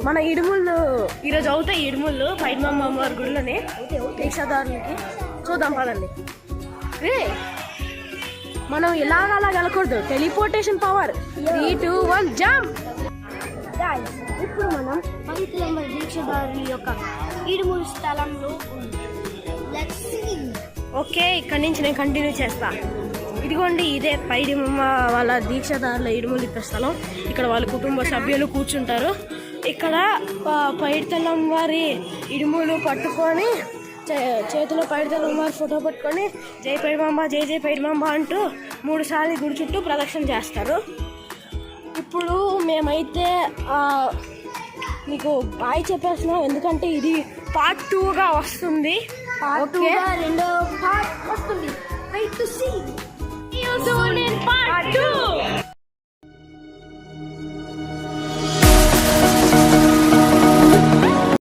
మన ఇడుముళ్ళు ఈరోజు అవుతాయి. ఇడుముళ్ళు పైడిమాంబ అమ్మవారి గుడిలోనే దీక్షాదారులకి. చూద్దాం పదండి. మనం ఇలాగ వెళ్ళకూడదు. Teleportation power. 3, 2, 1 జంప్. ఇప్పుడు మనం పవిత్రమ దీక్షాదారుల యొక్క ఇడుముల స్థలంలో ఓకే, ఇక్కడి నుంచి నేను కంటిన్యూ చేస్తా. ఇదిగోండి, ఇదే పైడిమమ్మ వాళ్ళ దీక్షాదారుల ఇడుములు ఇప్పే స్థలం. ఇక్కడ వాళ్ళ కుటుంబ సభ్యులు కూర్చుంటారు. ఇక్కడ పైడితల్లం వారి ఇడుములు పట్టుకొని చేతిలో పైడితల్లం వారి ఫోటో పట్టుకొని జై పైడిమాంబ జై జై పైడిమాంబ అంటూ 3 సార్లు గుడి చుట్టూ ప్రదక్షిణ చేస్తారు. ఇప్పుడు మేమైతే మీకు బాయ్ చెప్పేస్తున్నాం, ఎందుకంటే ఇది పార్ట్ 2గా వస్తుంది. రెండో పార్ట్ వస్తుంది. Wait to see.